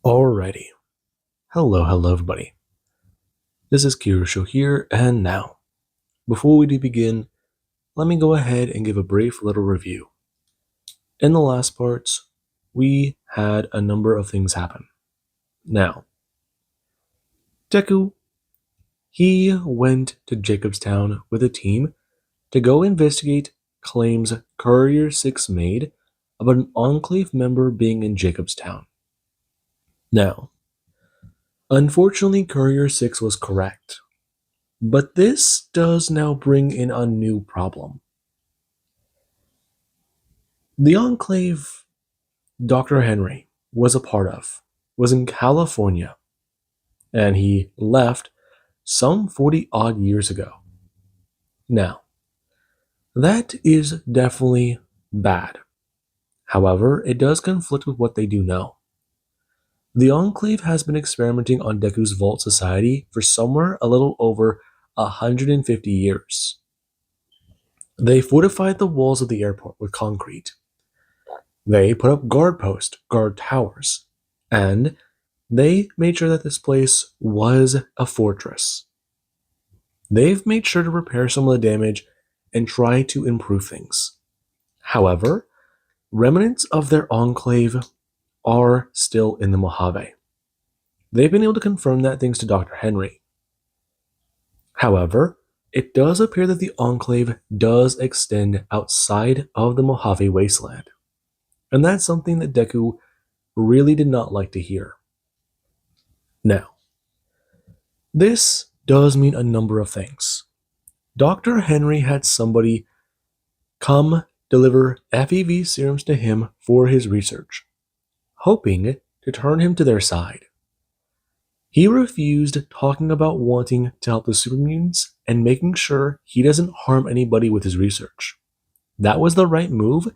Alrighty. Hello everybody. This is Kirusho here, and now, before we do begin, let me go ahead and give a brief little review. In the last parts, we had a number of things happen. Now, Deku, he went to Jacobstown with a team to go investigate claims Courier 6 made about an Enclave member being in Jacobstown. Now, unfortunately, Courier 6 was correct. But this does now bring in a new problem. The Enclave Dr. Henry was a part of was in California, and he left some 40 odd years ago. Now, that is definitely bad. However, it does conflict with what they do know. The Enclave has been experimenting on Deku's Vault Society for somewhere a little over 150 years. They fortified the walls of the airport with concrete. They put up guard posts, guard towers, and they made sure that this place was a fortress. They've made sure to repair some of the damage and try to improve things. However, remnants of their enclave are still in the Mojave. They've been able to confirm that thanks to Dr. Henry. However, it does appear that the enclave does extend outside of the Mojave wasteland. And that's something that Deku really did not like to hear. Now, this does mean a number of things. Dr. Henry had somebody come deliver FEV serums to him for his research, hoping to turn him to their side. He refused, talking about wanting to help the super mutants and making sure he doesn't harm anybody with his research. That was the right move,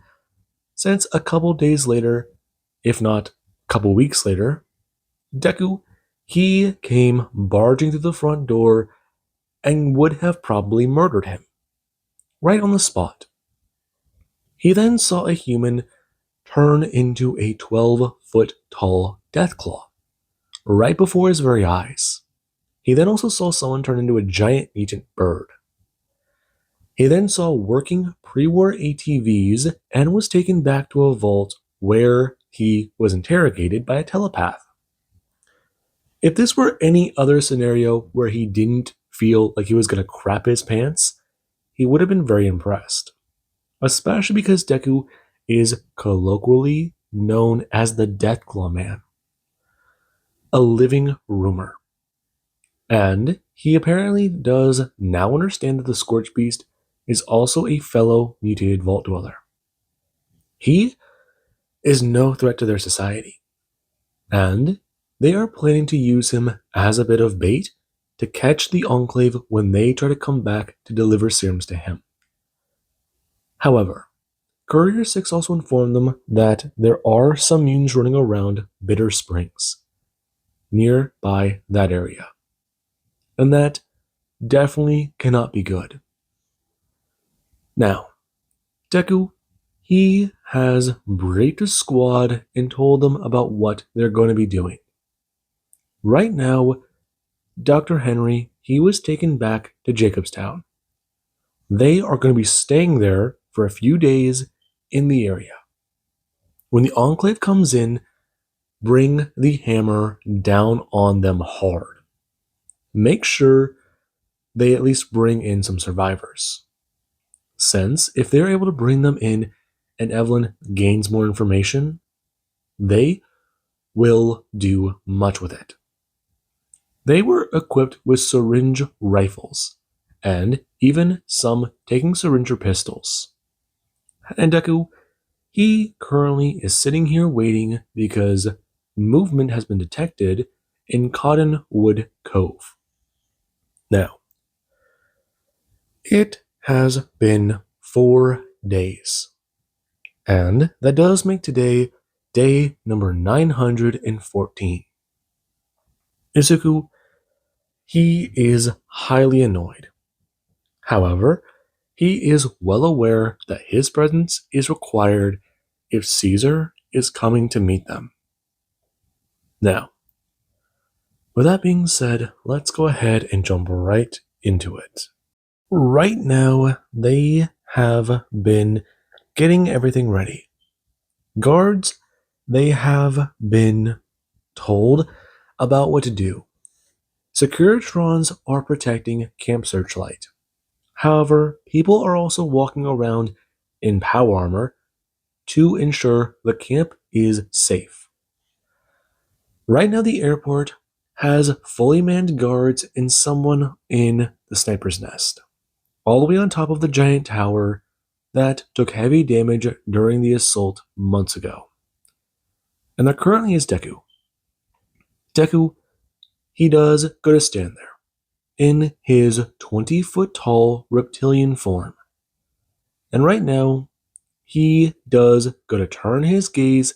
since a couple days later, if not a couple weeks later, Deku, he came barging through the front door and would have probably murdered him, right on the spot. He then saw a human turn into a 12-foot tall Deathclaw, right before his very eyes. He then also saw someone turn into a giant mutant bird. He then saw working pre-war ATVs and was taken back to a vault where he was interrogated by a telepath. If this were any other scenario where he didn't feel like he was going to crap his pants, he would have been very impressed. Especially because Deku is colloquially known as the Deathclaw Man, a living rumor. And he apparently does now understand that the Scorch Beast is also a fellow mutated vault dweller. He is no threat to their society, and they are planning to use him as a bit of bait to catch the Enclave when they try to come back to deliver serums to him. However, Courier 6 also informed them that there are some mutants running around Bitter Springs, nearby that area, and that definitely cannot be good. Now, Deku, he has briefed his squad and told them about what they're going to be doing. Right now, Dr. Henry, he was taken back to Jacobstown. They are going to be staying there for a few days in the area. When the Enclave comes in, bring the hammer down on them hard. Make sure they at least bring in some survivors. Since if they're able to bring them in and Evelyn gains more information, they will do much with it. They were equipped with syringe rifles, and even some taking syringer pistols. And Deku, he currently is sitting here waiting because movement has been detected in Cottonwood Cove. Now, it has been 4 days, and that does make today day number 914. Izuku, he is highly annoyed. However, he is well aware that his presence is required if Caesar is coming to meet them. Now, with that being said, let's go ahead and jump right into it. Right now, they have been getting everything ready. Guards, they have been told about what to do. Securitrons are protecting Camp Searchlight. However, people are also walking around in power armor to ensure the camp is safe. Right now, the airport has fully manned guards and someone in the sniper's nest, all the way on top of the giant tower that took heavy damage during the assault months ago. And there currently is Deku. Deku, he does go to stand there in his 20-foot tall reptilian form. And right now, he does go to turn his gaze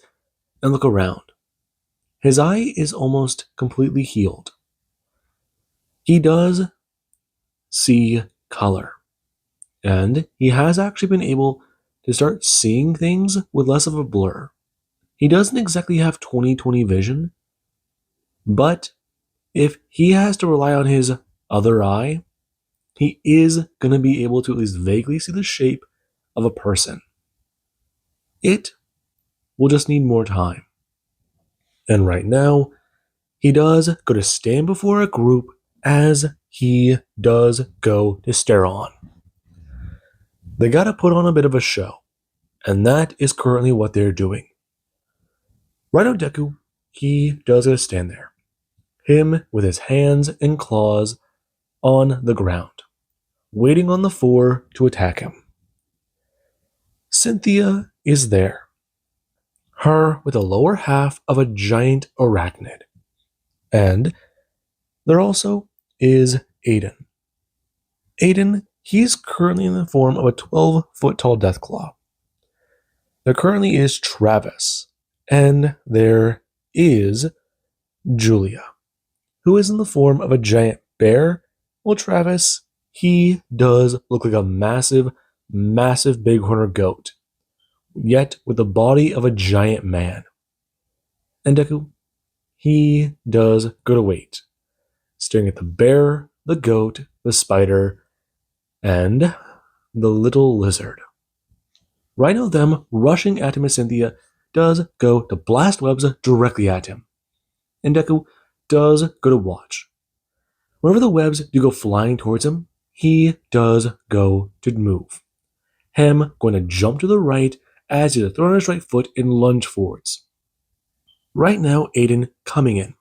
and look around. His eye is almost completely healed. He does see color, and he has actually been able to start seeing things with less of a blur. He doesn't exactly have 20/20 vision, but if he has to rely on his other eye, he is going to be able to at least vaguely see the shape of a person. It will just need more time. And right now, he does go to stand before a group as he does go to stare on. They gotta put on a bit of a show, and that is currently what they're doing. Rhino Deku, he does go to stand there. Him with his hands and claws on the ground, waiting on the four to attack him. Cynthia is there, her with the lower half of a giant arachnid. And there also is Aiden. Aiden, he's currently in the form of a 12-foot tall Deathclaw. There currently is Travis, and there is Julia, who is in the form of a giant bear. Well, Travis, he does look like a massive, massive bighorn goat, yet with the body of a giant man. And Deku, he does go to wait, staring at the bear, the goat, the spider, and the little lizard. Rhino them rushing at him as Cynthia does go to blast webs directly at him. And Deku does go to watch. Whenever the webs do go flying towards him, he does go to move. Him going to jump to the right as he throws on his right foot and lunge forwards. Right now, Aiden coming in.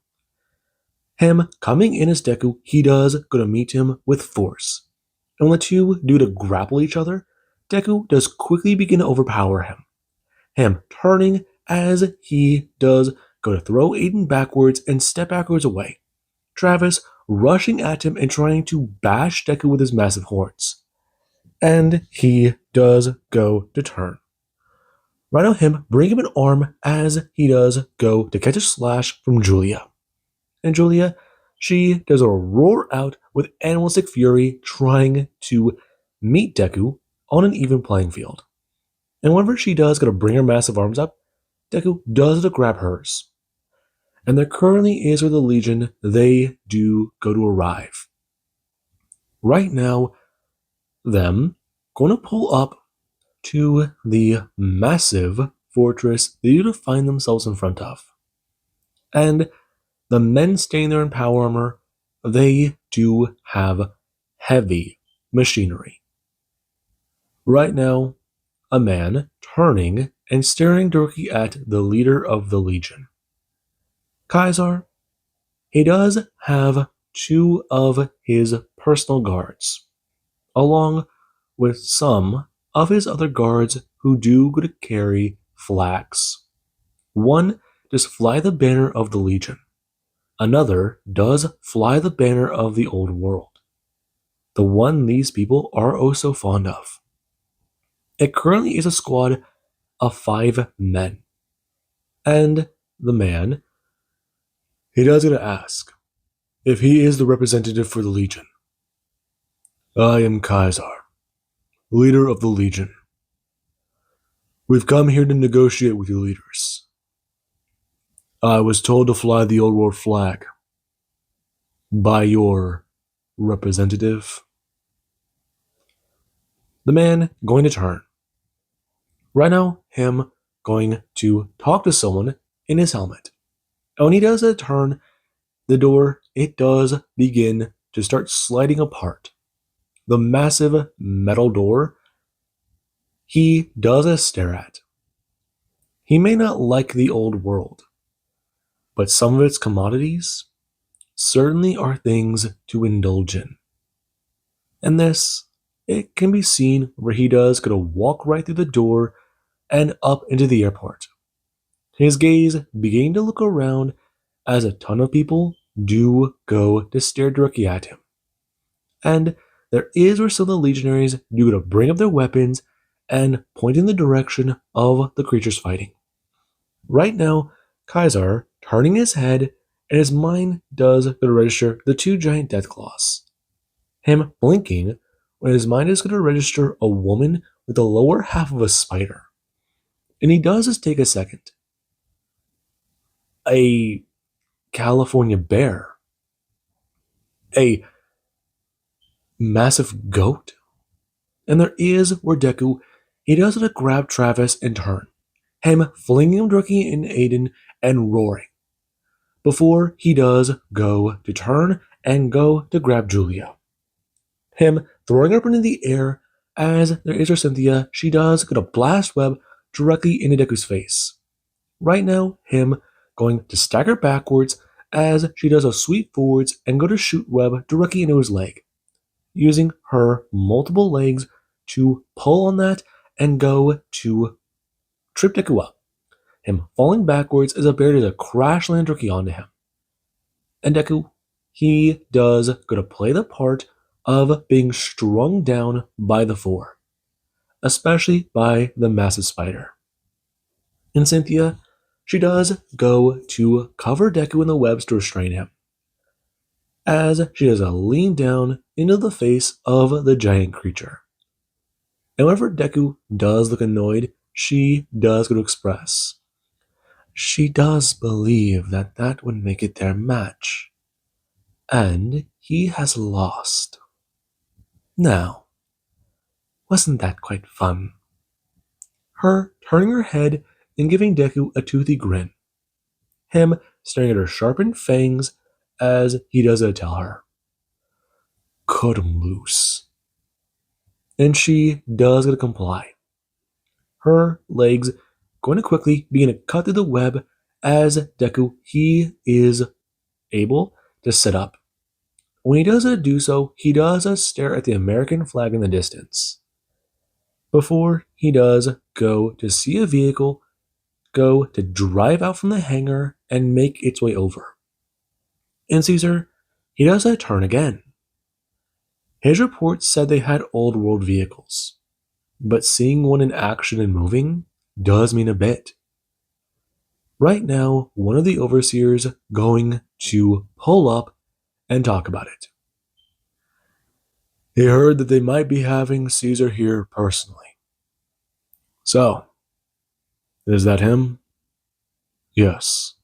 Him coming in as Deku, he does go to meet him with force. And when the two do to grapple each other, Deku does quickly begin to overpower him. Him turning as he does go to throw Aiden backwards and step backwards away. Travis rushing at him and trying to bash Deku with his massive horns. And he does go to turn. Rhino him bring him an arm as he does go to catch a slash from Julia. And Julia, she does a roar out with animalistic fury trying to meet Deku on an even playing field. And whenever she does go to bring her massive arms up, Deku does to grab hers. And there currently is where the Legion, they do go to arrive. Right now, them going to pull up to the massive fortress they do to find themselves in front of. And the men staying there in power armor, they do have heavy machinery. Right now, a man turning and staring directly at the leader of the Legion. Kaisar, he does have two of his personal guards, along with some of his other guards who do go to carry flags. One does fly the banner of the Legion. Another does fly the banner of the old world, the one these people are oh so fond of. It currently is a squad of 5 men. And the man, he does get to ask if he is the representative for the Legion. I am Kaisar, leader of the Legion. We've come here to negotiate with your leaders. I was told to fly the old world flag by your representative. The man going to turn. Right now, him going to talk to someone in his helmet. And when he does a turn, the door, it does begin to start sliding apart. The massive metal door, he does a stare at. He may not like the old world, but some of its commodities certainly are things to indulge in. And this, it can be seen where he does go to walk right through the door and up into the airport. His gaze beginning to look around as a ton of people do go to stare directly at him. And there is where some of the legionaries do go to bring up their weapons and point in the direction of the creatures fighting. Right now, Kaiser turning his head and his mind does go to register the two giant death claws. Him blinking when his mind is going to register a woman with the lower half of a spider. And he does just take a second. A California bear. A massive goat. And there is where Deku, he does it to grab Travis and turn. Him flinging him directly in Aiden and roaring. Before he does go to turn and go to grab Julia. Him throwing her up into the air as there is her Cynthia, she does go to blast web directly into Deku's face. Right now, him going to stagger backwards as she does a sweep forwards and go to shoot web directly into his leg, using her multiple legs to pull on that and go to trip Deku up. Him falling backwards as a bear does a crash land directly onto him. And Deku, he does go to play the part of being strung down by the four, especially by the massive spider. And Cynthia, she does go to cover Deku in the webs to restrain him, as she does a lean down into the face of the giant creature. And whenever Deku does look annoyed, she does go to express. She does believe that that would make it their match. And he has lost. Now, wasn't that quite fun? Her turning her head and giving Deku a toothy grin. Him staring at her sharpened fangs as he does it to tell her. Cut him loose. And she does get to comply. Her legs going to quickly begin to cut through the web as Deku, he is able to sit up. When he does do so, he does stare at the American flag in the distance. Before he does go to see a vehicle, go to drive out from the hangar and make its way over. And Caesar, he does a turn again. His reports said they had old world vehicles, but seeing one in action and moving does mean a bit. Right now, one of the overseers going to pull up and talk about it. He heard that they might be having Caesar here personally. So, is that him? Yes.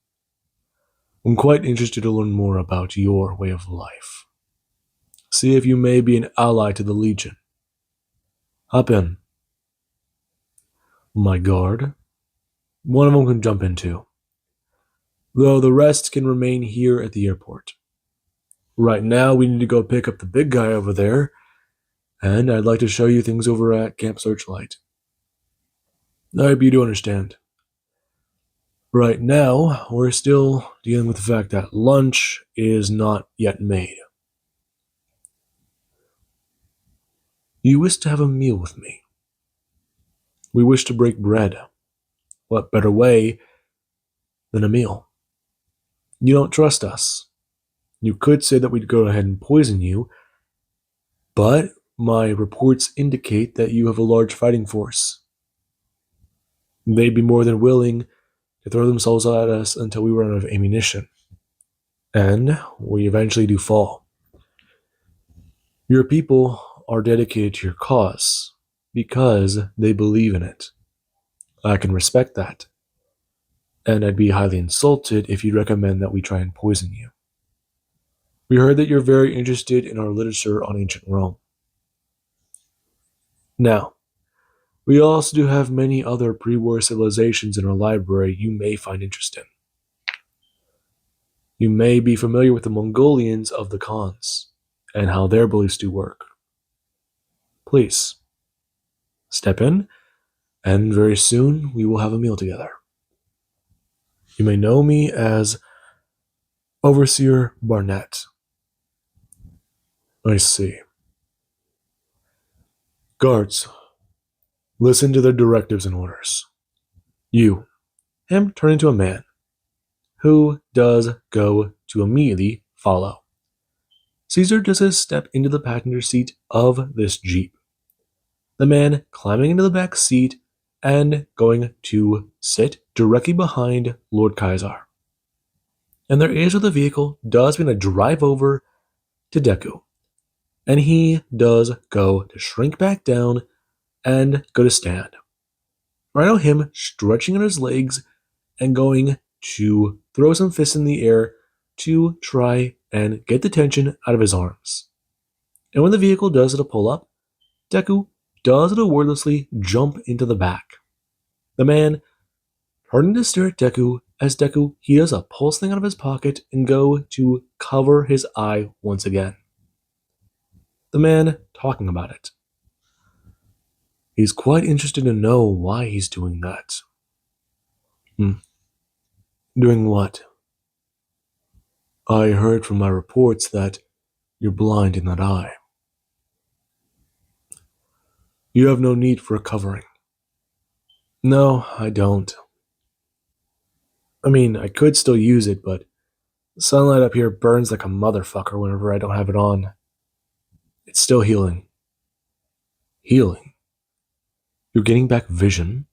I'm quite interested to learn more about your way of life. See if you may be an ally to the Legion. Hop in. My guard. One of them can jump in too, though the rest can remain here at the airport. Right now, we need to go pick up the big guy over there, and I'd like to show you things over at Camp Searchlight. I hope you do understand. Right now, we're still dealing with the fact that lunch is not yet made. You wish to have a meal with me. We wish to break bread. What better way than a meal? You don't trust us. You could say that we'd go ahead and poison you, but my reports indicate that you have a large fighting force. They'd be more than willing to throw themselves at us until we run out of ammunition. And we eventually do fall. Your people are dedicated to your cause because they believe in it. I can respect that. and I'd be highly insulted if you'd recommend that we try and poison you. We heard that you're very interested in our literature on ancient Rome. Now, we also do have many other pre-war civilizations in our library you may find interesting. You may be familiar with the Mongolians of the Khans and how their beliefs do work. Please, step in, and very soon we will have a meal together. You may know me as Overseer Barnett. I see. Guards, listen to their directives and orders. You, him turning to a man, who does go to immediately follow. Caesar does his step into the passenger seat of this Jeep. The man climbing into the back seat and going to sit directly behind Lord Caesar. And their ace of the vehicle does begin to drive over to Deku. And he does go to shrink back down and go to stand. Right now, him stretching on his legs and going to throw some fists in the air to try and get the tension out of his arms. And when the vehicle does it to pull up, Deku does it to wordlessly jump into the back. The man turning to stare at Deku as Deku, he does a pulse thing out of his pocket and go to cover his eye once again. The man talking about it. He's quite interested to know why he's doing that. Doing what? I heard from my reports that you're blind in that eye. You have no need for a covering. No, I don't. I mean, I could still use it, but the sunlight up here burns like a motherfucker whenever I don't have it on. It's still healing. Healing? You're getting back vision?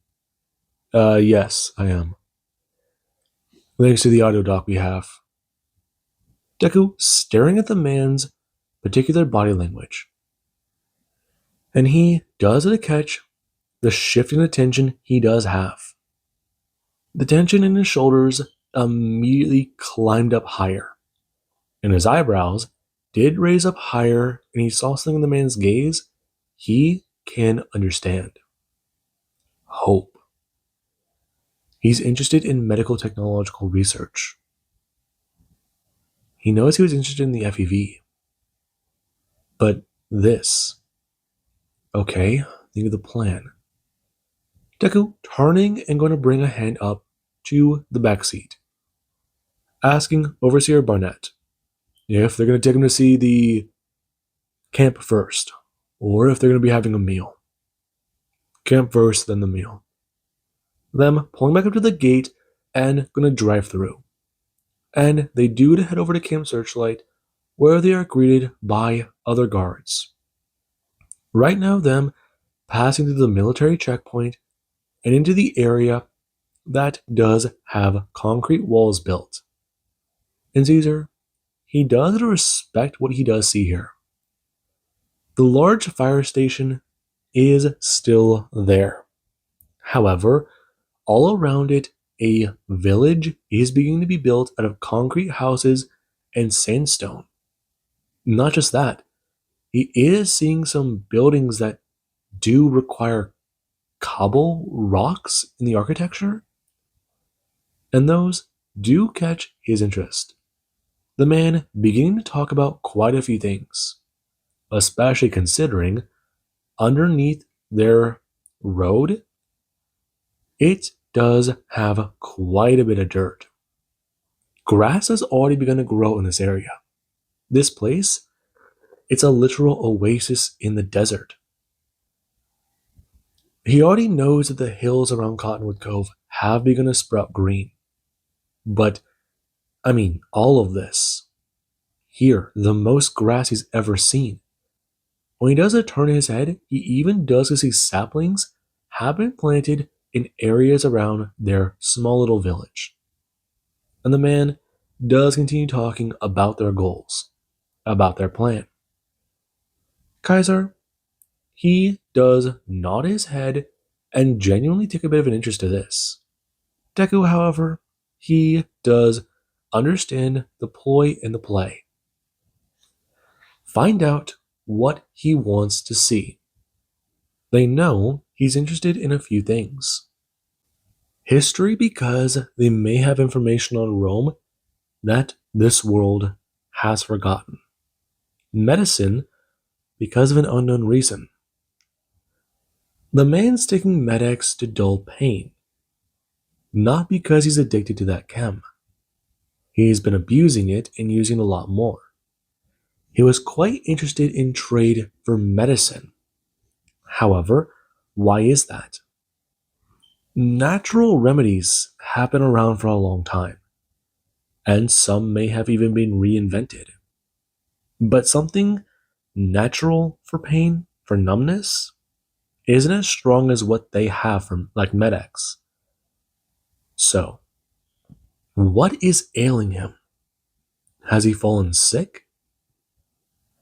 Yes, I am. Thanks to the audio doc we have. Deku staring at the man's particular body language. And he does it to catch the shift in attention he does have. The tension in his shoulders immediately climbed up higher, and his eyebrows did raise up higher, and he saw something in the man's gaze he can understand. Hope. He's interested in medical technological research. He knows he was interested in the FEV. But this. Okay, think of the plan. Deku turning and going to bring a hand up to the back seat, asking Overseer Barnett if they're going to take him to see the camp first, or if they're going to be having a meal. Camp first, then the meal. Them pulling back up to the gate and going to drive through. And they do head over to Camp Searchlight, where they are greeted by other guards. Right now, them passing through the military checkpoint and into the area that does have concrete walls built. And Caesar, he does respect what he does see here. The large fire station is still there. However, all around it, a village is beginning to be built out of concrete houses and sandstone. Not just that, he is seeing some buildings that do require cobble rocks in the architecture, and those do catch his interest. The man beginning to talk about quite a few things, especially considering underneath their road, it does have quite a bit of dirt. Grass has already begun to grow in this area. This place, it's a literal oasis in the desert. He already knows that the hills around Cottonwood Cove have begun to sprout green. But, all of this. Here, the most grass he's ever seen. When he does turn his head, he even does see saplings have been planted in areas around their small little village. And the man does continue talking about their goals, about their plan. Caesar, he does nod his head and genuinely take a bit of an interest to this. Deku, however, he does understand the ploy and the play. Find out what he wants to see. They know he's interested in a few things. History, because they may have information on Rome that this world has forgotten. Medicine, because of an unknown reason. The man's taking Med-X to dull pain, not because he's addicted to that chem. He's been abusing it and using a lot more. He was quite interested in trade for medicine. However, why is that? Natural remedies have been around for a long time, and some may have even been reinvented. But something natural for pain, for numbness, isn't as strong as what they have from like Med-X. So, what is ailing him? Has he fallen sick?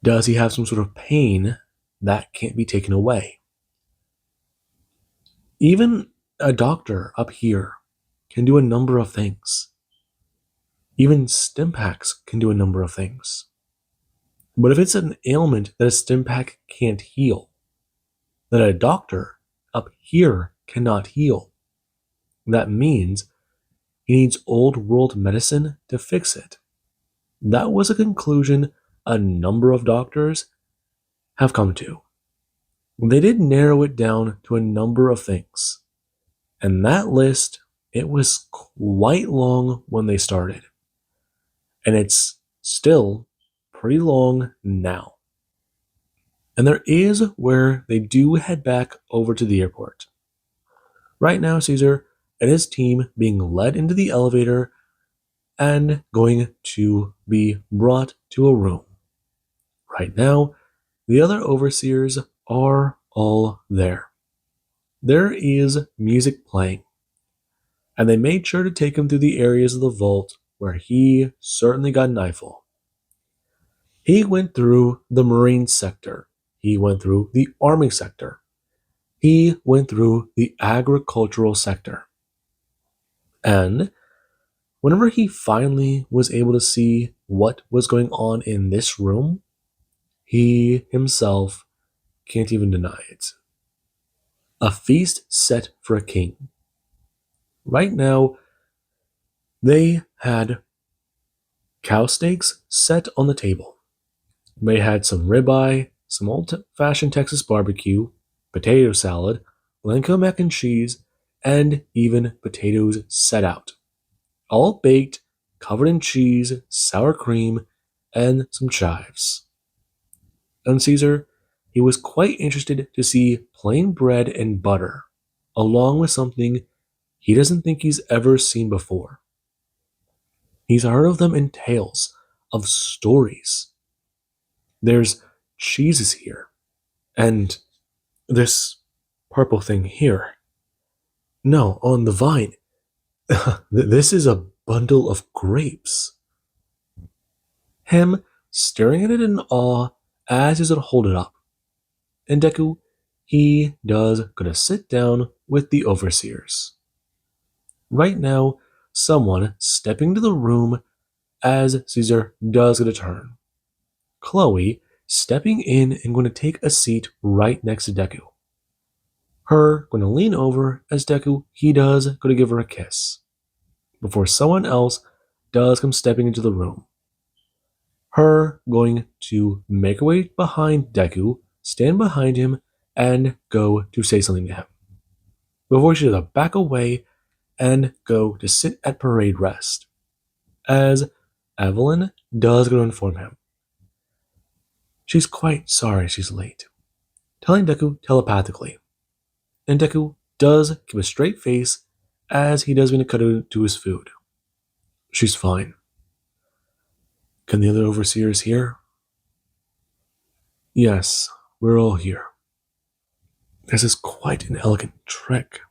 Does he have some sort of pain that can't be taken away? Even a doctor up here can do a number of things. Even stim packs can do a number of things. But if it's an ailment that a stim pack can't heal, then a doctor up here cannot heal. That means he needs old world medicine to fix it. That was a conclusion a number of doctors have come to. They did narrow it down to a number of things. And that list, it was quite long when they started. And it's still pretty long now. And there is where they do head back over to the airport. Right now, Caesar and his team being led into the elevator and going to be brought to a room. Right now, the other overseers are all there. There is music playing, and they made sure to take him through the areas of the vault where he certainly got an eyeful. He went through the Marine sector. He went through the Army sector. He went through the agricultural sector. And whenever he finally was able to see what was going on in this room, he himself can't even deny it. A feast set for a king. Right now, they had cow steaks set on the table. They had some ribeye, some old-fashioned Texas barbecue, potato salad, lentil mac and cheese, and even potatoes set out. All baked, covered in cheese, sour cream, and some chives. And Caesar, he was quite interested to see plain bread and butter, along with something he doesn't think he's ever seen before. He's heard of them in tales, of stories. There's cheeses here, and this purple thing here. No, on the vine. This is a bundle of grapes. Him staring at it in awe as he's gonna hold it up. And Deku, he does gonna sit down with the overseers. Right now, someone stepping into the room as Caesar does gonna turn. Chloe stepping in and going to take a seat right next to Deku. Her going to lean over as Deku, he does going to give her a kiss. Before someone else does come stepping into the room. Her going to make her way behind Deku, stand behind him, and go to say something to him. Before she does back away and go to sit at parade rest. As Evelyn does go to inform him. She's quite sorry she's late, telling Deku telepathically. And Deku does keep a straight face as he does when to cut to his food. She's fine. Can the other overseers hear? Yes, we're all here. This is quite an elegant trick.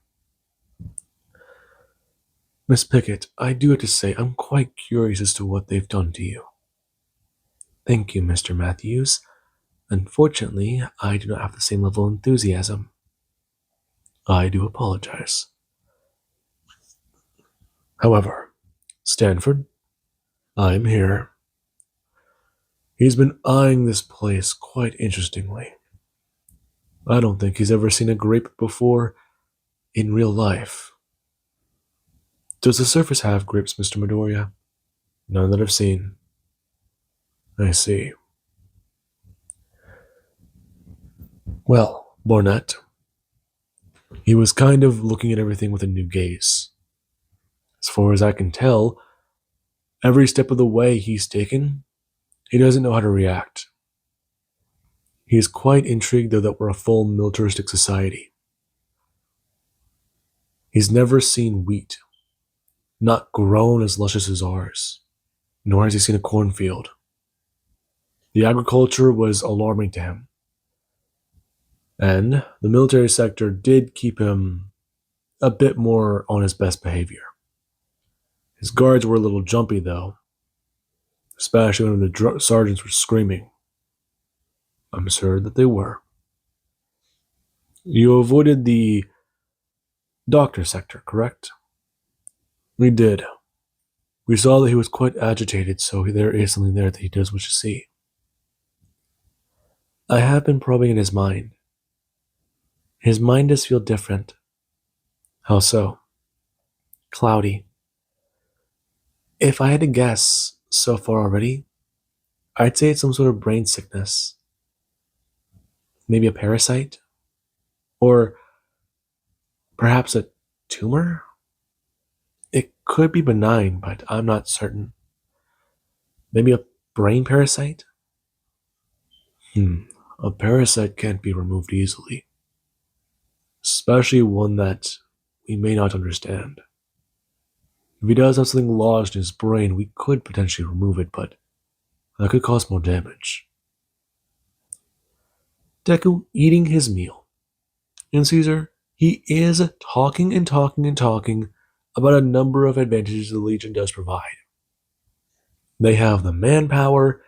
Miss Pickett, I do have to say I'm quite curious as to what they've done to you. Thank you, Mr. Matthews. Unfortunately, I do not have the same level of enthusiasm. I do apologize. However, Stanford, I'm here. He's been eyeing this place quite interestingly. I don't think he's ever seen a grape before in real life. Does the surface have grapes, Mr. Midoriya? None that I've seen. I see. Well, Barnett, he was kind of looking at everything with a new gaze. As far as I can tell, every step of the way he's taken, he doesn't know how to react. He is quite intrigued, though, that we're a full militaristic society. He's never seen wheat, not grown as luscious as ours, nor has he seen a cornfield. The agriculture was alarming to him, and the military sector did keep him a bit more on his best behavior. His guards were a little jumpy, though, especially when the sergeants were screaming. I'm sure that they were. You avoided the doctor sector, correct? We did. We saw that he was quite agitated, so there is something there that he does wish to see. I have been probing in his mind. His mind does feel different. How so? Cloudy. If I had to guess so far already, I'd say it's some sort of brain sickness. Maybe a parasite? Or perhaps a tumor? It could be benign, but I'm not certain. Maybe a brain parasite? A parasite can't be removed easily, especially one that we may not understand. If he does have something lodged in his brain, we could potentially remove it, but that could cause more damage. Deku eating his meal. And Caesar, he is talking and talking and talking about a number of advantages the Legion does provide. They have the manpower,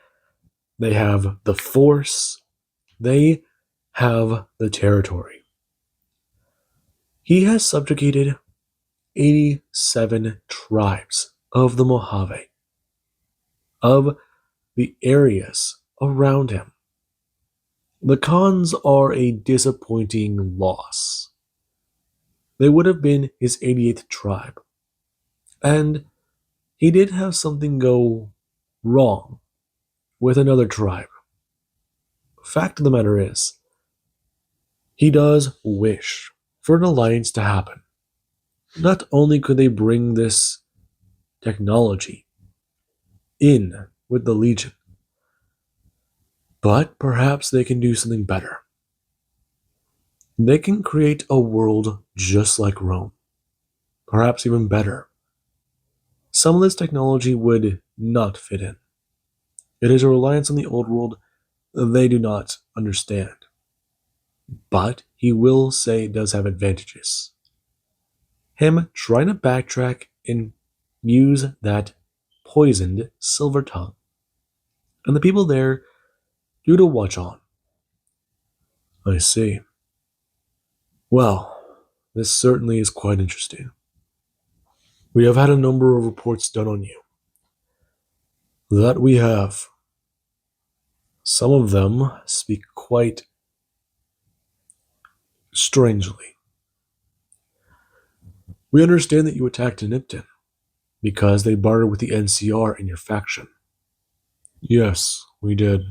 they have the force, they have the territory. He has subjugated 87 tribes of the Mojave, of the areas around him. The cons are a disappointing loss. They would have been his 88th tribe. And he did have something go wrong with another tribe. Fact of the matter is, he does wish for an alliance to happen. Not only could they bring this technology in with the Legion, but perhaps they can do something better. They can create a world just like Rome, perhaps even better. Some of this technology would not fit in. It is a reliance on the old world they do not understand. But he will say it does have advantages. Him trying to backtrack and use that poisoned silver tongue. And the people there do to watch on. I see. Well, this certainly is quite interesting. We have had a number of reports done on you. That we have. Some of them speak quite strangely. We understand that you attacked Nipton because they bartered with the NCR in your faction. Yes, we did.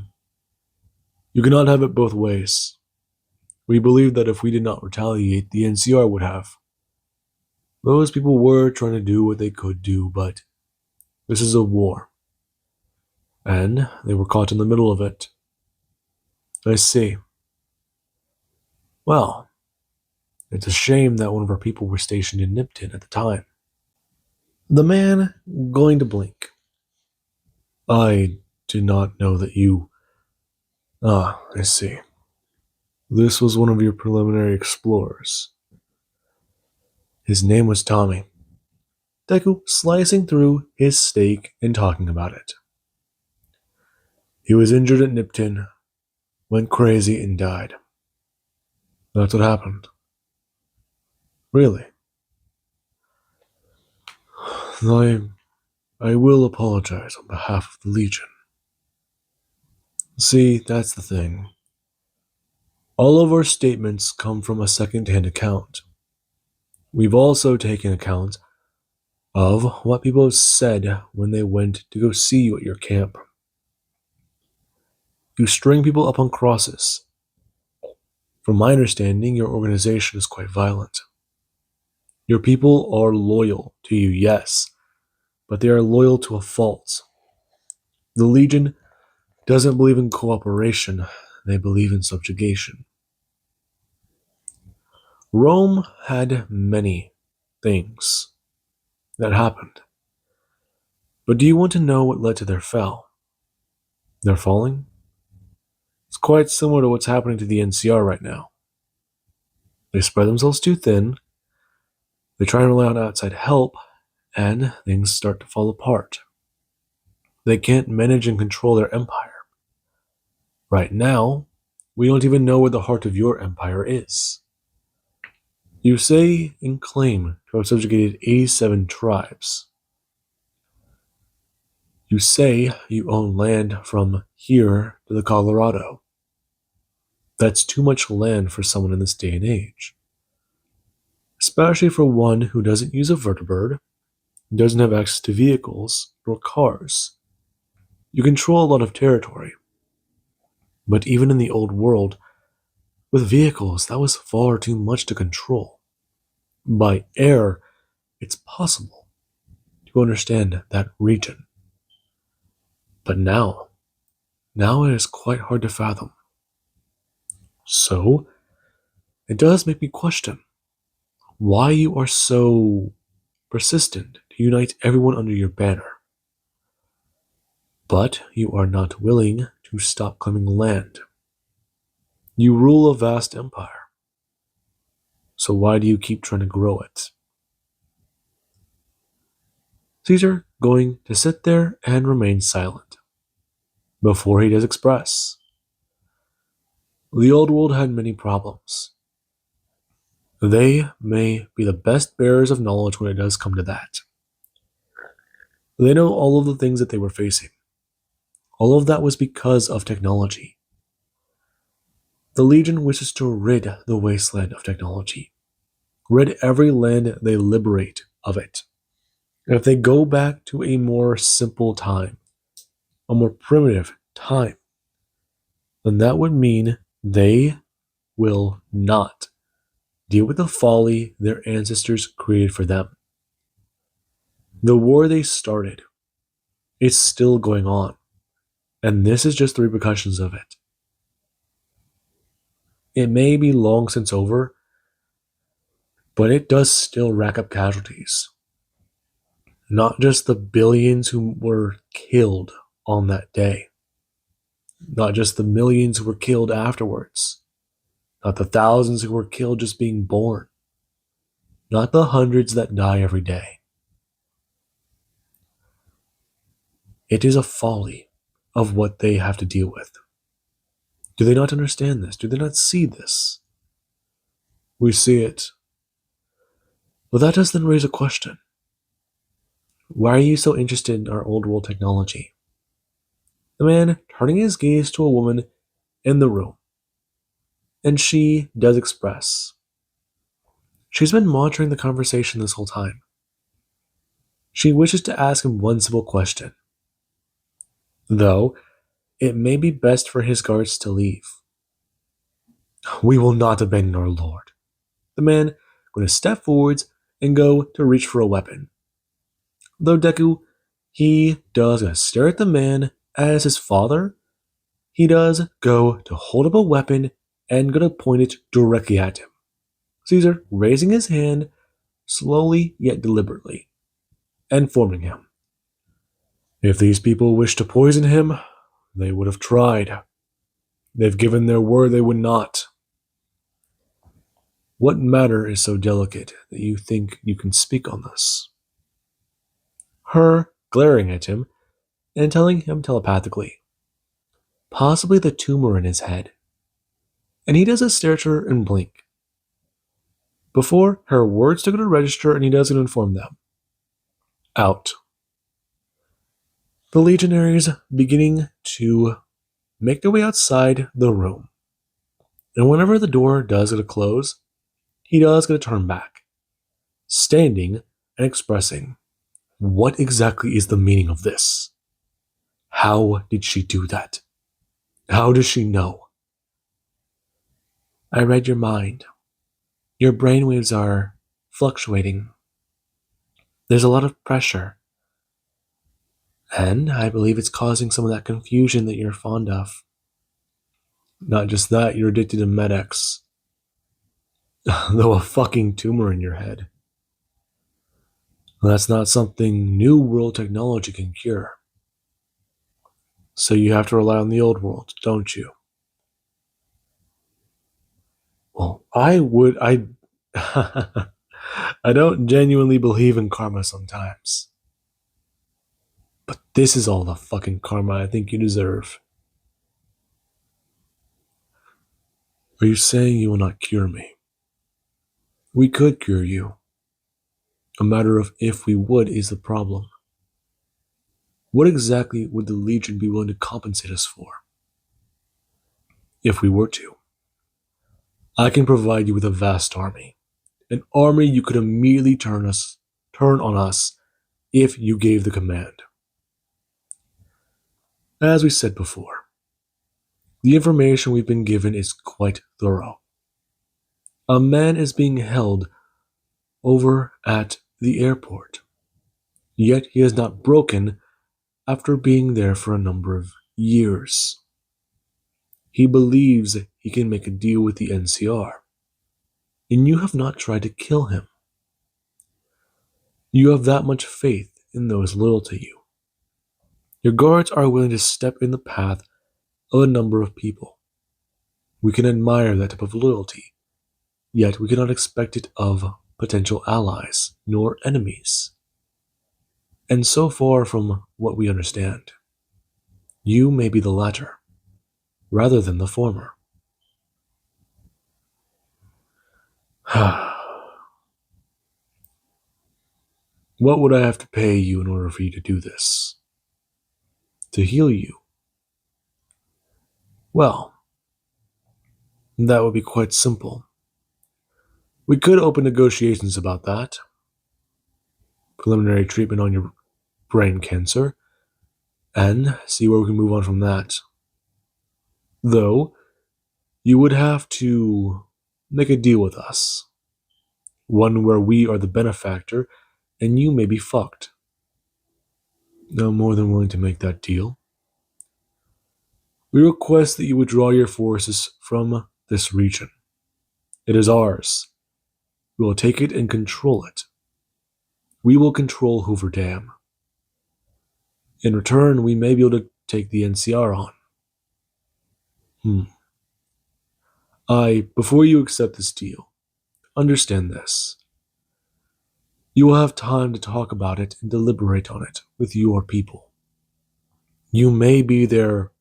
You cannot have it both ways. We believe that if we did not retaliate, the NCR would have. Those people were trying to do what they could do, but this is a war. And they were caught in the middle of it. I see. Well, it's a shame that one of our people were stationed in Nipton at the time. The man going to blink. I did not know that you... Ah, I see. This was one of your preliminary explorers. His name was Tommy. Deku slicing through his steak and talking about it. He was injured at Nipton, went crazy, and died. That's what happened. Really? I will apologize on behalf of the Legion. See, that's the thing. All of our statements come from a second-hand account. We've also taken account of what people have said when they went to go see you at your camp. You string people up on crosses. From my understanding, your organization is quite violent. Your people are loyal to you, yes, but they are loyal to a fault. The Legion doesn't believe in cooperation, they believe in subjugation. Rome had many things that happened. But do you want to know what led to their fall? Their falling? It's quite similar to what's happening to the NCR right now. They spread themselves too thin, they try and rely on outside help, and things start to fall apart. They can't manage and control their empire. Right now, we don't even know where the heart of your empire is. You say and claim to have subjugated 87 tribes. You say you own land from here to the Colorado. That's too much land for someone in this day and age. Especially for one who doesn't use a vertibird, doesn't have access to vehicles or cars. You control a lot of territory. But even in the old world, with vehicles, that was far too much to control. By air, it's possible to understand that region. But now it is quite hard to fathom. So, it does make me question why you are so persistent to unite everyone under your banner. But you are not willing to stop claiming land. You rule a vast empire. So why do you keep trying to grow it? Caesar going to sit there and remain silent. Before he does express. The old world had many problems. They may be the best bearers of knowledge when it does come to that. They know all of the things that they were facing. All of that was because of technology. The Legion wishes to rid the wasteland of technology. Rid every land they liberate of it. And if they go back to a more simple time, a more primitive time, then that would mean they will not deal with the folly their ancestors created for them. The war they started is still going on, and this is just the repercussions of it. It may be long since over, but it does still rack up casualties. Not just the billions who were killed on that day. Not just the millions who were killed afterwards. Not the thousands who were killed just being born. Not the hundreds that die every day. It is a folly of what they have to deal with. Do they not understand this? Do they not see this? We see it. But that does then raise a question. Why are you so interested in our old world technology? The man turning his gaze to a woman in the room. And she does express. She's been monitoring the conversation this whole time. She wishes to ask him one simple question. Though, it may be best for his guards to leave. We will not abandon our lord. The man going to step forwards and go to reach for a weapon. Though Deku, he does stare at the man as his father. He does go to hold up a weapon and going to point it directly at him. Caesar raising his hand slowly yet deliberately, and informing him. If these people wish to poison him, they would have tried. They've given their word they would not. What matter is so delicate that you think you can speak on this? Her glaring at him and telling him telepathically. Possibly the tumor in his head. And he does a stare at her and blink. Before her words to go to register and he doesn't inform them. Out. The legionaries beginning to make their way outside the room. And whenever the door does get a close, he does get a turn back, standing and expressing, what exactly is the meaning of this? How did she do that? How does she know? I read your mind. Your brainwaves are fluctuating. There's a lot of pressure. And I believe it's causing some of that confusion that you're fond of. Not just that, you're addicted to Med-X. Though a fucking tumor in your head. That's not something new world technology can cure. So you have to rely on the old world, don't you? Well, I I don't genuinely believe in karma sometimes. But this is all the fucking karma I think you deserve. Are you saying you will not cure me? We could cure you. A matter of if we would is the problem. What exactly would the Legion be willing to compensate us for? If we were to. I can provide you with a vast army. An army you could immediately turn on us if you gave the command. As we said before, the information we've been given is quite thorough. A man is being held over at the airport, yet he has not broken after being there for a number of years. He believes he can make a deal with the NCR, and you have not tried to kill him. You have that much faith in those loyal to you. Your guards are willing to step in the path of a number of people. We can admire that type of loyalty, yet we cannot expect it of potential allies nor enemies. And so far from what we understand, you may be the latter, rather than the former. What would I have to pay you in order for you to do this? To heal you? Well, that would be quite simple. We could open negotiations about that. Preliminary treatment on your brain cancer, and see where we can move on from that. Though, you would have to make a deal with us. One where we are the benefactor, and you may be fucked. I'm more than willing to make that deal. We request that you withdraw your forces from this region. It is ours. We will take it and control it. We will control Hoover Dam. In return, we may be able to take the NCR on. Before you accept this deal, understand this. You will have time to talk about it and deliberate on it with your people. You may be their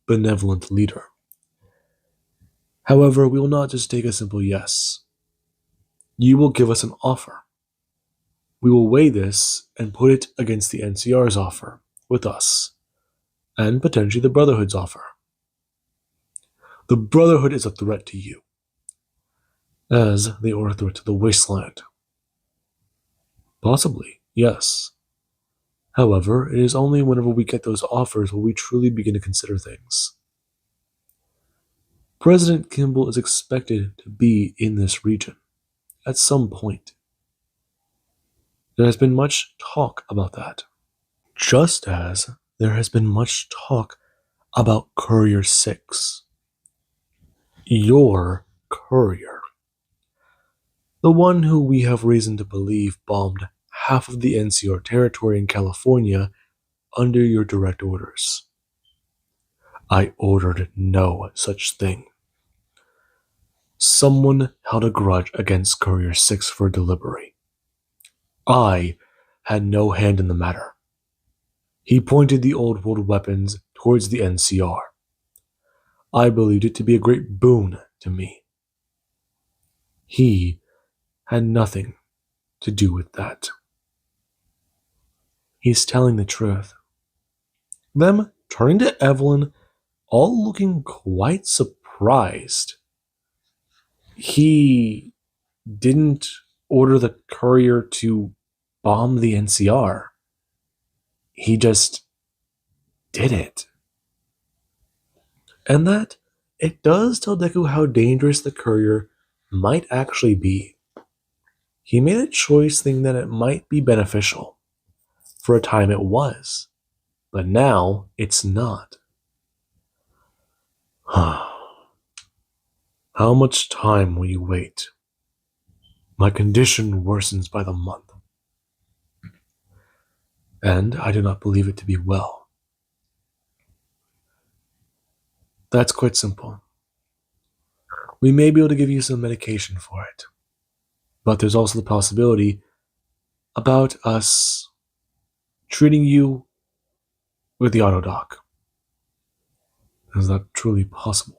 benevolent leader. However, we will not just take a simple yes. You will give us an offer. We will weigh this and put it against the NCR's offer with us, and potentially the Brotherhood's offer. The Brotherhood is a threat to you, as they are a threat to the Wasteland. Possibly, yes. However, it is only whenever we get those offers will we truly begin to consider things. President Kimball is expected to be in this region at some point. There has been much talk about that, just as there has been much talk about Courier 6. Your courier. The one who we have reason to believe bombed half of the NCR territory in California under your direct orders. I ordered no such thing. Someone held a grudge against Courier 6 for delivery. I had no hand in the matter. He pointed the old world weapons towards the NCR. I believed it to be a great boon to me. He had nothing to do with that. He's telling the truth. Them turning to Evelyn, all looking quite surprised. He didn't order the courier to bomb the NCR. He just did it. And that it does tell Deku how dangerous the courier might actually be. He made a choice thinking that it might be beneficial. For a time it was, but now it's not. How much time will you wait? My condition worsens by the month, and I do not believe it to be well. That's quite simple. We may be able to give you some medication for it, but there's also the possibility about us treating you with the autodoc. Is that truly possible?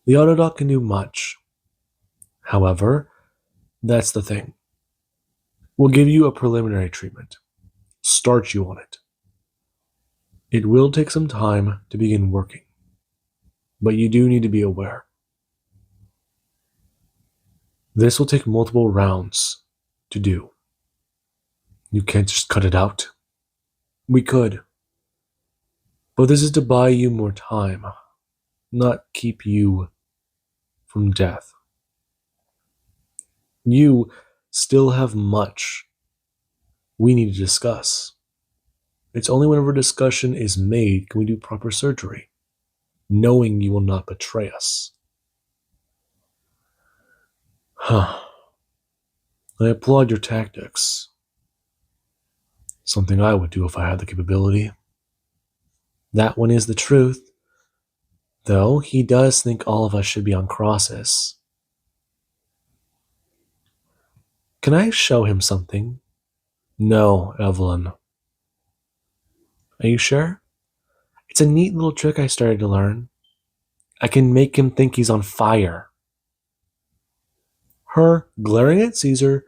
The autodoc can do much. However, that's the thing. We'll give you a preliminary treatment, start you on it. It will take some time to begin working, but you do need to be aware. This will take multiple rounds to do. You can't just cut it out. We could, but this is to buy you more time, not keep you from death. You still have much we need to discuss. It's only whenever discussion is made can we do proper surgery, knowing you will not betray us. I applaud your tactics. Something I would do if I had the capability. That one is the truth. Though he does think all of us should be on crosses. Can I show him something? No, Evelyn. Are you sure? It's a neat little trick I started to learn. I can make him think he's on fire. Her glaring at Caesar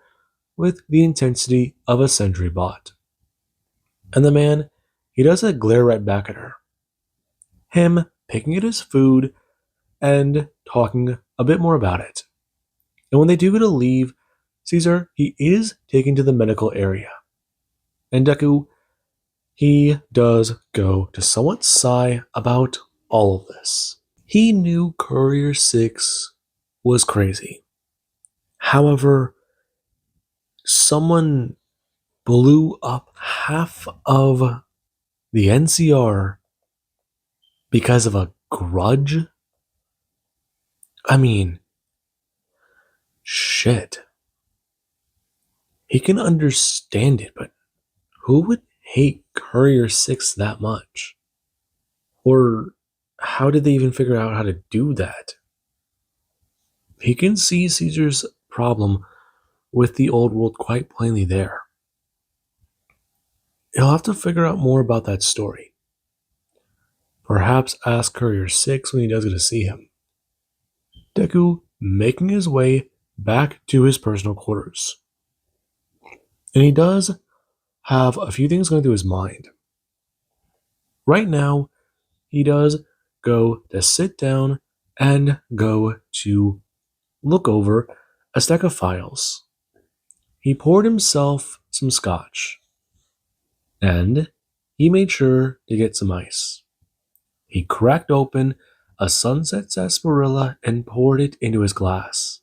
with the intensity of a sentry bot. And the man, he does a glare right back at her. Him picking at his food and talking a bit more about it. And when they do go to leave, Caesar, he is taken to the medical area. And Deku, he does go to somewhat sigh about all of this. He knew Courier 6 was crazy. However, someone blew up half of the NCR because of a grudge? I mean, shit. He can understand it, but who would hate Courier 6 that much? Or how did they even figure out how to do that? He can see Caesar's problem with the old world quite plainly there. He'll have to figure out more about that story. Perhaps ask Courier 6 when he does get to see him. Deku making his way back to his personal quarters. And he does have a few things going through his mind. Right now, he does go to sit down and go to look over a stack of files. He poured himself some scotch. And he made sure to get some ice. He cracked open a sunset sarsaparilla and poured it into his glass.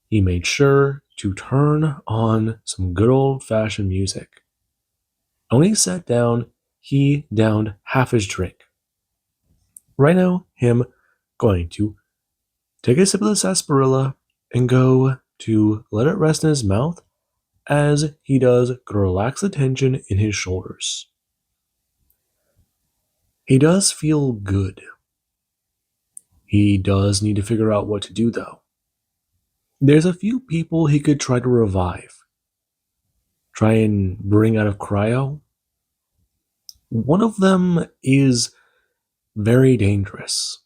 He made sure to turn on some good old-fashioned music. And when he sat down, he downed half his drink. Right now, him going to take a sip of the sarsaparilla and go to let it rest in his mouth as he does to relax the tension in his shoulders. He does feel good. He does need to figure out what to do, though. There's a few people he could try to revive. Try and bring out of cryo. One of them is very dangerous.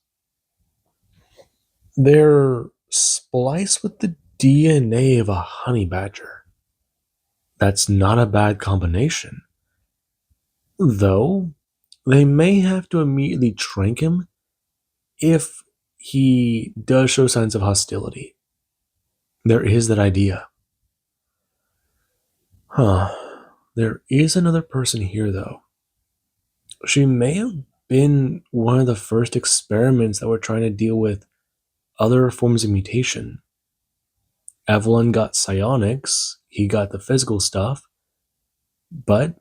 They're spliced with the DNA of a honey badger. That's not a bad combination. Though, they may have to immediately trank him if he does show signs of hostility. There is that idea. Huh. There is another person here, though. She may have been one of the first experiments that were trying to deal with other forms of mutation. Evelyn got psionics, he got the physical stuff, but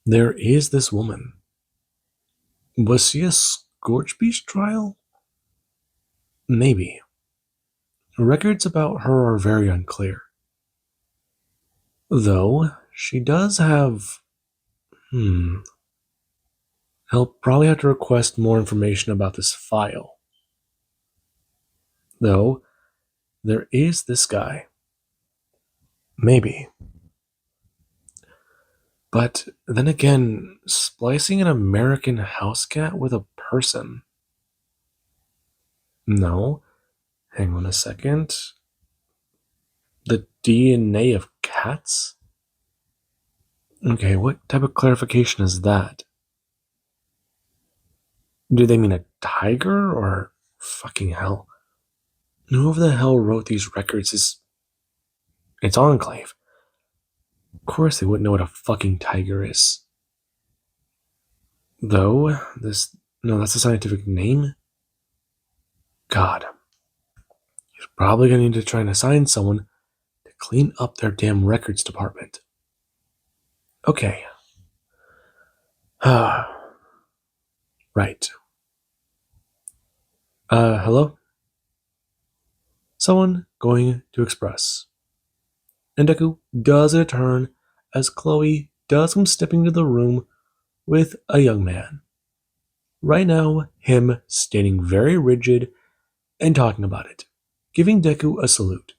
there is this woman. Was she a Scorch Beast trial? Maybe. Records about her are very unclear. Though, she does have. I'll probably have to request more information about this file. Though, there is this guy. Maybe. But then again, splicing an American house cat with a person. No. Hang on a second. The DNA of cats? Okay, what type of clarification is that? Do they mean a tiger or fucking hell? Whoever the hell wrote these records is. It's Enclave. Of course they wouldn't know what a fucking tiger is. Though, this. No, that's a scientific name? God. He's probably gonna need to try and assign someone to clean up their damn records department. Okay. Right. Hello? Someone going to express. And Deku does a turn as Chloe does come stepping into the room with a young man. Right now, him standing very rigid and talking about it, giving Deku a salute.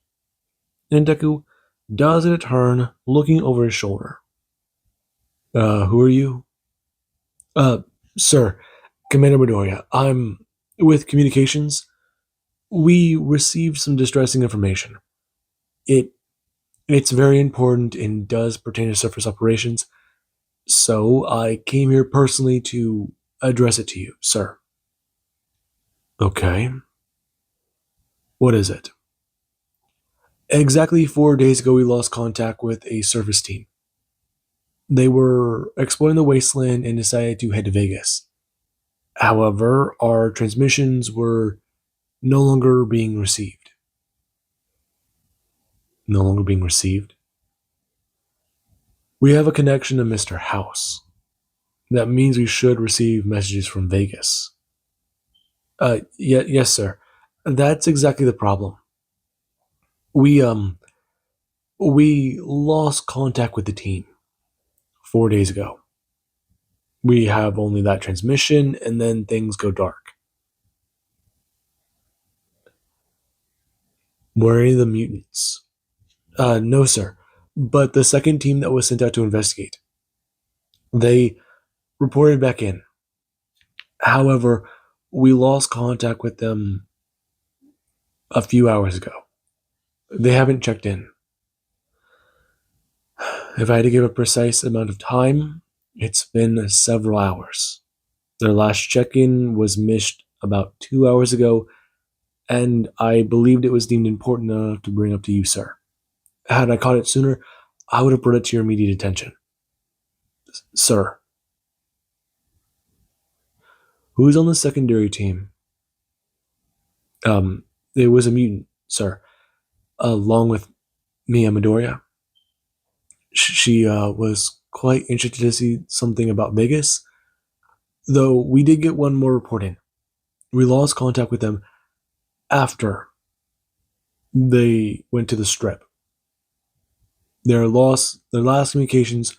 And Deku does a turn, looking over his shoulder. Who are you? Uh, Sir, Commander Midoriya, I'm with communications. We received some distressing information. It's very important and does pertain to surface operations, so I came here personally to address it to you, sir. Okay. What is it? Exactly 4 days ago, we lost contact with a service team. They were exploring the wasteland and decided to head to Vegas. However, our transmissions were no longer being received. No longer being received? We have a connection to Mr. House. That means we should receive messages from Vegas. Yes, sir. That's exactly the problem. We we lost contact with the team 4 days ago. We have only that transmission, and then things go dark. Were any of the mutants? No, sir. But the second team that was sent out to investigate, they reported back in. However, we lost contact with them a few hours ago. They haven't checked in. If I had to give a precise amount of time, it's been several hours. Their last check-in was missed about 2 hours ago, and I believed it was deemed important enough to bring up to you, sir. Had I caught it sooner, I would have brought it to your immediate attention. Sir. Who's on the secondary team? It was a mutant, sir, along with Mia Midoriya. She was quite interested to see something about Vegas, though we did get one more report in. We lost contact with them after they went to the strip. Their last communications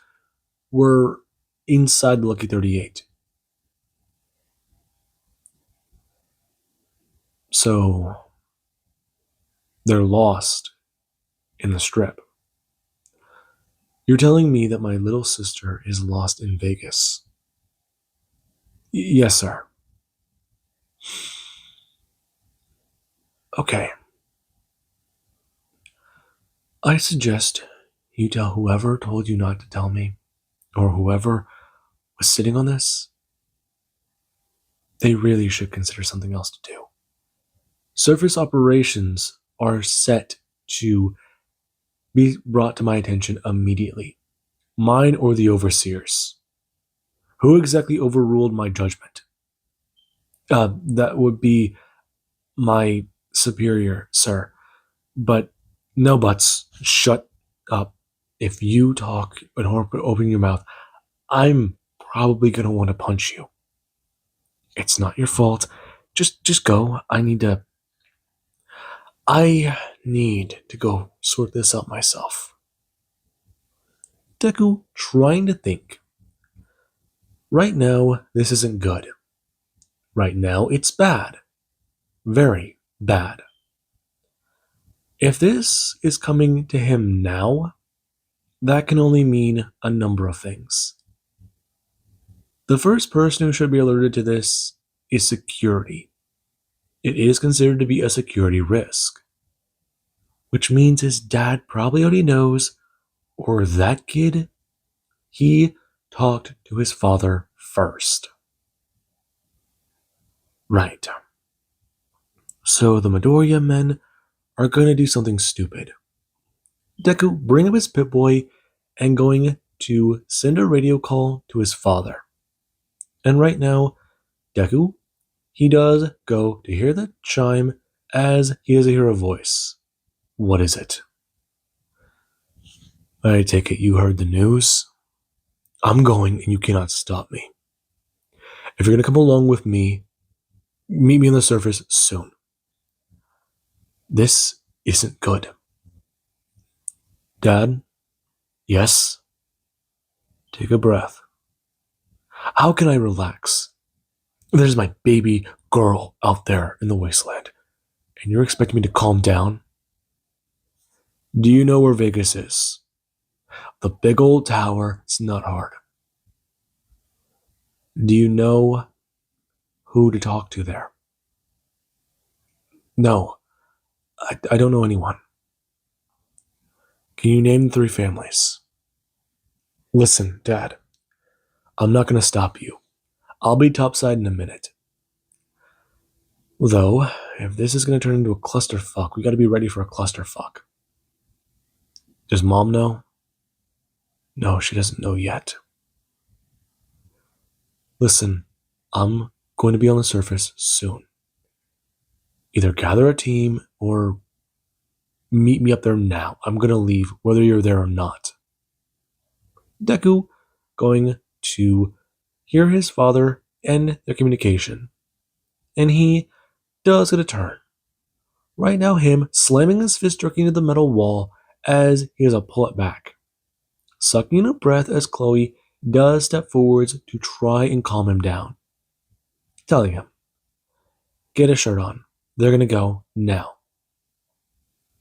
were inside the Lucky 38. So they're lost in the strip. You're telling me that my little sister is lost in Vegas? Yes, sir. Okay. I suggest you tell whoever told you not to tell me, or whoever was sitting on this, they really should consider something else to do. Surface operations are set to be brought to my attention immediately. Mine or the overseers. Who exactly overruled my judgment? That would be my superior, sir. But no buts. Shut up. If you talk and open your mouth, I'm probably gonna want to punch you. It's not your fault. Just go. I need to go sort this out myself. Deku trying to think. Right now, this isn't good. Right now, it's bad. Very bad. If this is coming to him now, that can only mean a number of things. The first person who should be alerted to this is security. It is considered to be a security risk, which means his dad probably already knows, or that kid, he talked to his father first. Right. So the Midoriya men are going to do something stupid. Deku bring up his Pip-Boy and going to send a radio call to his father. And right now, Deku, he does go to hear the chime as he does hear a voice. What is it? I take it you heard the news? I'm going and you cannot stop me. If you're going to come along with me, meet me on the surface soon. This isn't good. Dad? Yes? Take a breath. How can I relax? There's my baby girl out there in the wasteland, and you're expecting me to calm down? Do you know where Vegas is? The big old tower. It's not hard. Do you know who to talk to there? No, I don't know anyone. Can you name the 3 families? Listen, Dad, I'm not going to stop you. I'll be topside in a minute. Though, if this is going to turn into a clusterfuck, we got to be ready for a clusterfuck. Does Mom know? No, she doesn't know yet. Listen, I'm going to be on the surface soon. Either gather a team or meet me up there now. I'm going to leave, whether you're there or not. Deku going to hear his father end their communication. And he does get a turn. Right now, him slamming his fist directly into the metal wall as he has to pull it back. Sucking in a breath as Chloe does step forwards to try and calm him down. Telling him, get a shirt on. They're going to go now.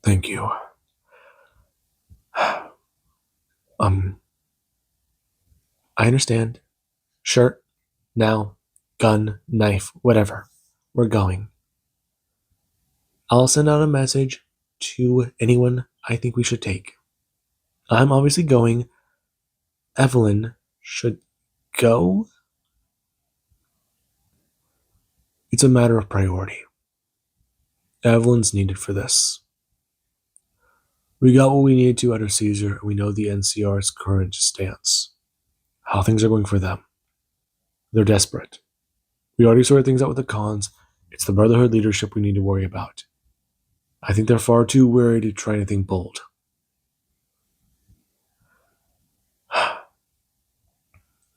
Thank you. I understand. Shirt, now, gun, knife, whatever. We're going. I'll send out a message to anyone I think we should take. I'm obviously going. Evelyn should go. It's a matter of priority. Evelyn's needed for this. We got what we needed to out of Caesar, and we know the NCR's current stance. How things are going for them. They're desperate. We already sorted things out with the cons. It's the Brotherhood leadership we need to worry about. I think they're far too wary to try anything bold.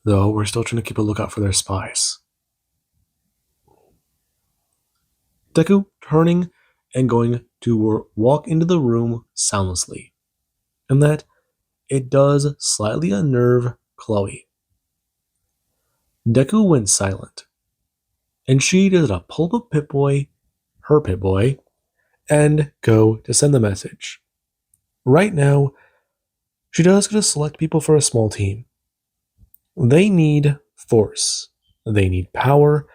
Though we're still trying to keep a lookout for their spies. Deku turning and going to walk into the room soundlessly. And that it does slightly unnerve Chloe. Deku went silent. And she does a pull up Pip-Boy, her Pip-Boy, and go to send the message. Right now, she does get to select people for a small team. They need force, they need power,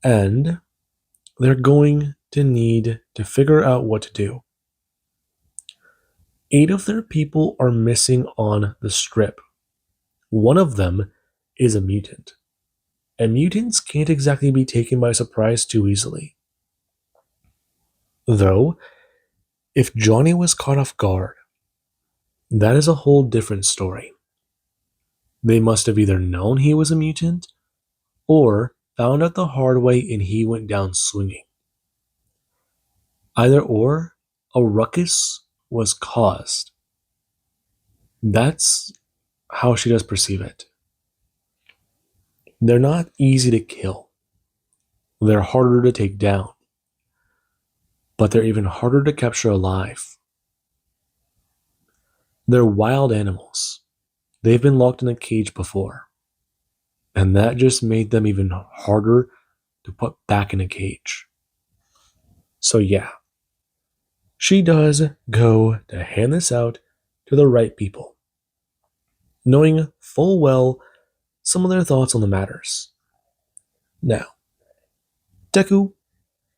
and they're going to need to figure out what to do. 8 of their people are missing on the strip. One of them is a mutant, and mutants can't exactly be taken by surprise too easily. Though, if Johnny was caught off guard, that is a whole different story. They must have either known he was a mutant or found out the hard way and he went down swinging. Either or, a ruckus was caused. That's how she does perceive it. They're not easy to kill. They're harder to take down. But they're even harder to capture alive. They're wild animals. They've been locked in a cage before. And that just made them even harder to put back in a cage. So yeah, she does go to hand this out to the right people, knowing full well some of their thoughts on the matters. Now, Deku,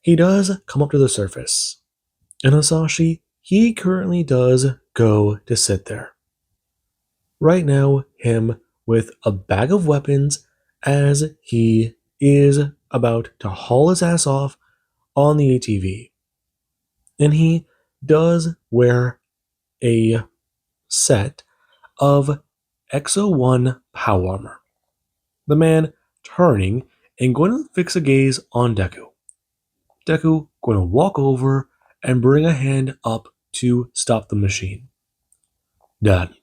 he does come up to the surface, and Hasashi, he currently does go to sit there. Right now, him with a bag of weapons as he is about to haul his ass off on the ATV. And he does wear a set of XO1 power armor. The man turning and going to fix a gaze on Deku. Deku going to walk over and bring a hand up to stop the machine. Dad.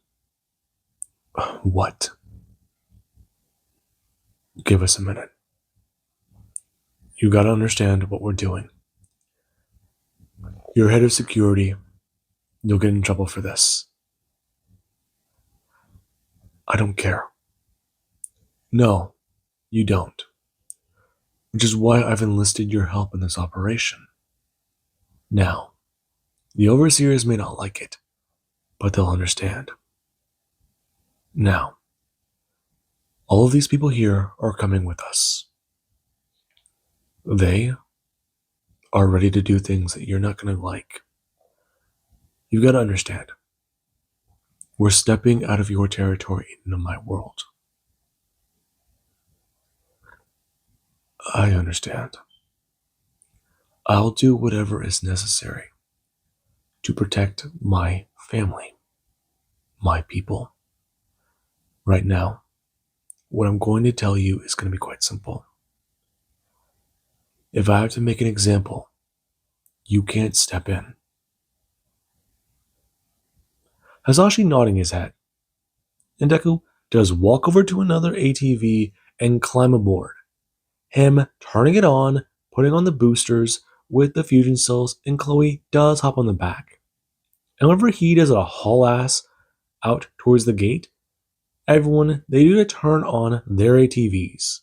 What? Give us a minute. You gotta understand what we're doing. You're head of security. You'll get in trouble for this. I don't care. No, you don't. Which is why I've enlisted your help in this operation. Now, the overseers may not like it, but they'll understand. Now, all of these people here are coming with us. They are ready to do things that you're not going to like. You've got to understand. We're stepping out of your territory into my world. I understand. I'll do whatever is necessary to protect my family, my people. Right now, what I'm going to tell you is going to be quite simple. If I have to make an example, you can't step in. Hasashi nodding his head, and Deku does walk over to another ATV and climb aboard. Him turning it on, putting on the boosters with the fusion cells, and Chloe does hop on the back. And whenever he does a haul ass out towards the gate, everyone, they do to turn on their ATVs,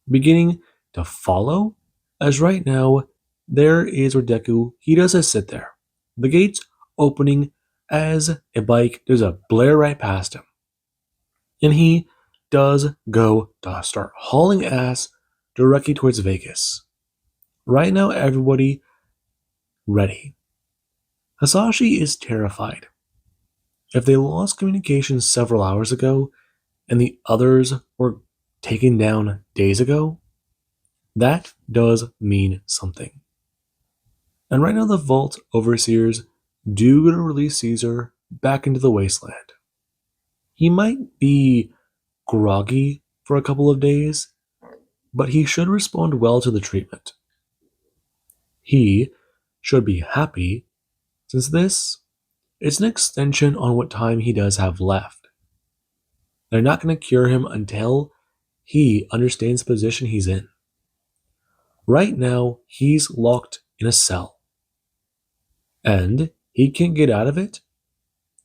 beginning to follow, as right now, there is where Deku, he does sit there. The gates opening as a bike does a blare right past him. And he does go to start hauling ass directly towards Vegas. Right now, everybody ready. Hasashi is terrified. If they lost communication several hours ago and the others were taken down days ago, that does mean something. And right now the Vault Overseers do go to release Caesar back into the wasteland. He might be groggy for a couple of days, but he should respond well to the treatment. He should be happy, since this is an extension on what time he does have left. They're not going to cure him until he understands the position he's in. Right now, he's locked in a cell. And he can't get out of it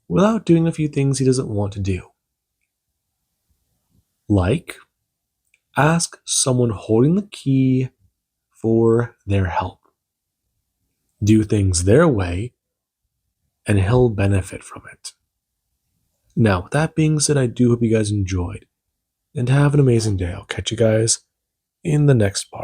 without doing a few things he doesn't want to do. Like, ask someone holding the key for their help. Do things their way, and he'll benefit from it. Now, with that being said, I do hope you guys enjoyed, and have an amazing day. I'll catch you guys in the next part.